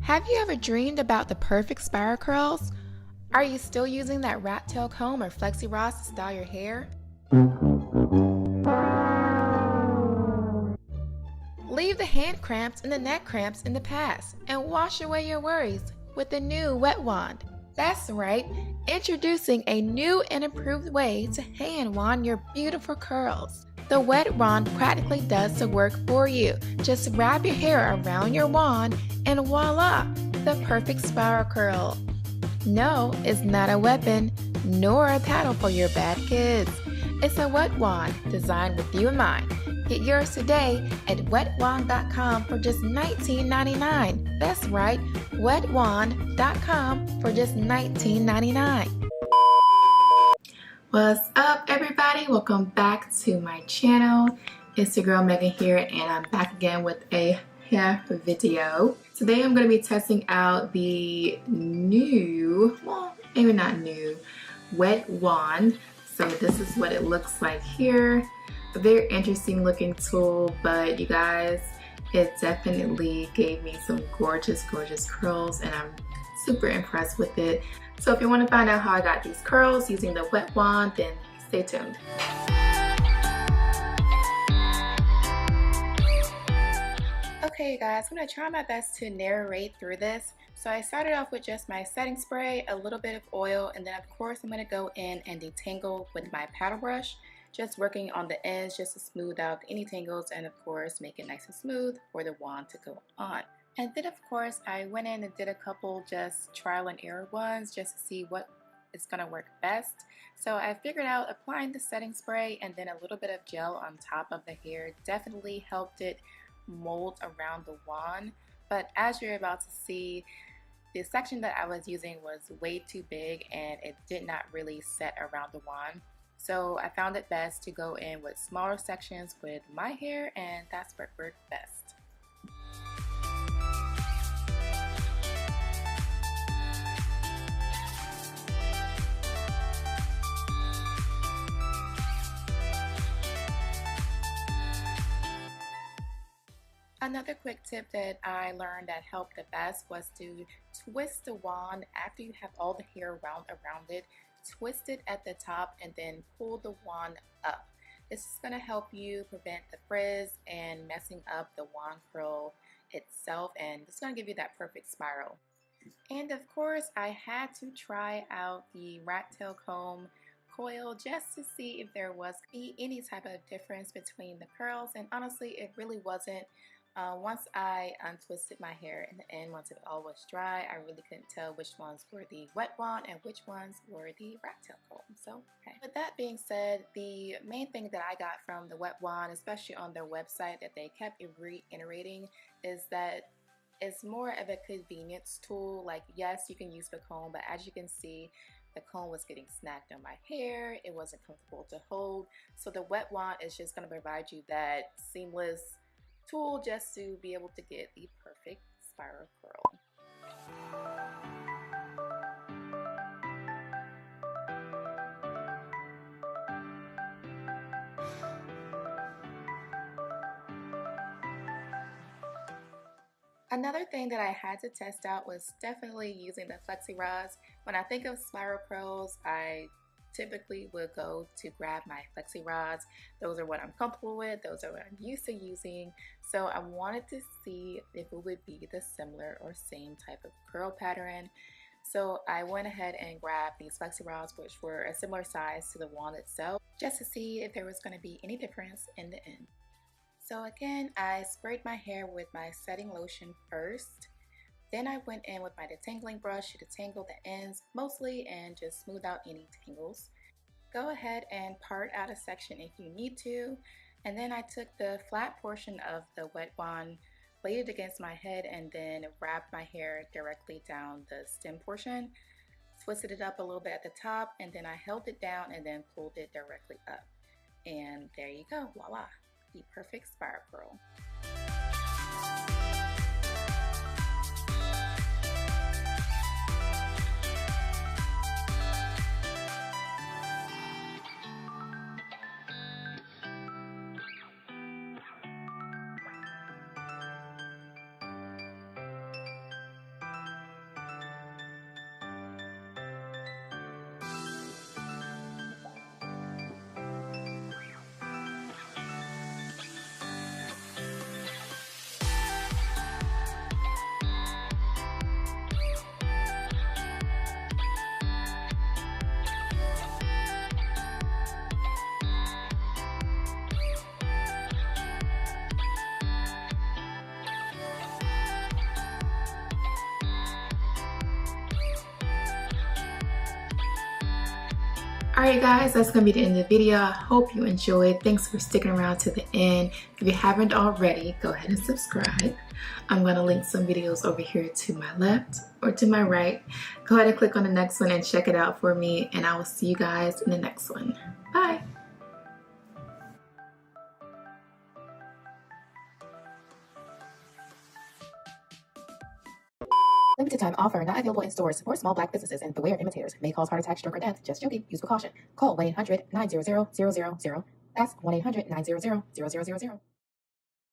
Have you ever dreamed about the perfect spiral curls? Are you still using that rat tail comb or flexi rods to style your hair? Leave the hand cramps and the neck cramps in the past and wash away your worries with the new Wet Wand. That's right, introducing a new and improved way to hand wand your beautiful curls. The Wet Wand practically does the work for you. Just wrap your hair around your wand and voila, the perfect spiral curl. No, it's not a weapon, nor a paddle for your bad kids. It's a Wet Wand designed with you in mind. Get yours today at wetwand.com for just $19.99. That's right, wetwand.com for just $19.99. What's up, everybody? Welcome back to my channel. It's your girl Megan here, and I'm back again with a hair video. Today I'm going to be testing out the new, well, maybe not new, Wet Wand. So this is what it looks like here. A very interesting looking tool, but you guys, it definitely gave me some gorgeous curls, and I'm super impressed with it. So if you want to find out how I got these curls using the Wet Wand, then stay tuned. Okay, you guys, I'm going to try my best to narrate through this. So I started off with just my setting spray, a little bit of oil, and then of course I'm going to go in and detangle with my paddle brush, just working on the ends just to smooth out any tangles and of course make it nice and smooth for the wand to go on. And then of course I went in and did a couple just trial and error ones just to see what is going to work best. So I figured out applying the setting spray and then a little bit of gel on top of the hair definitely helped it mold around the wand. But as you're about to see, the section that I was using was way too big and it did not really set around the wand. So I found it best to go in with smaller sections with my hair, and that's what worked best. Another quick tip that I learned that helped the best was to twist the wand after you have all the hair wound around it. Twist it at the top and then pull the wand up. This is going to help you prevent the frizz and messing up the wand curl itself, and it's going to give you that perfect spiral. And of course I had to try out the rat tail comb coil just to see if there was any type of difference between the curls, and honestly it really wasn't. Once I untwisted my hair in the end, once it all was dry, I really couldn't tell which ones were the Wet Wand and which ones were the rat tail comb. So, okay. With that being said, the main thing that I got from the Wet Wand, especially on their website that they kept reiterating, is that it's more of a convenience tool. Like, yes, you can use the comb, but as you can see, the comb was getting snagged on my hair. It wasn't comfortable to hold. So the Wet Wand is just going to provide you that seamless tool just to be able to get the perfect spiral curl. Another thing that I had to test out was definitely using the flexi rods. When I think of spiral curls, I typically would go to grab my flexi rods. Those are what I'm comfortable with, those are what I'm used to using. So I wanted to see if it would be the similar or same type of curl pattern. So I went ahead and grabbed these flexi rods, which were a similar size to the wand itself, just to see if there was going to be any difference in the end. So again, I sprayed my hair with my setting lotion first. Then I went in with my detangling brush to detangle the ends mostly and just smooth out any tangles. Go ahead and part out a section if you need to. And then I took the flat portion of the Wet Wand, laid it against my head, and then wrapped my hair directly down the stem portion. Twisted it up a little bit at the top, and then I held it down and then pulled it directly up. And there you go, voila, the perfect spiral curl. Alright guys, that's going to be the end of the video. I hope you enjoyed. Thanks for sticking around to the end. If you haven't already, go ahead and subscribe. I'm going to link some videos over here to my left or to my right. Go ahead and click on the next one and check it out for me, and I will see you guys in the next one. Bye! Limited time offer, not available in stores. Support small black businesses and beware imitators. May cause heart attack, stroke, or death. Just joking. Use with caution. Call 1-800-900-0000. That's 1-800-900-0000.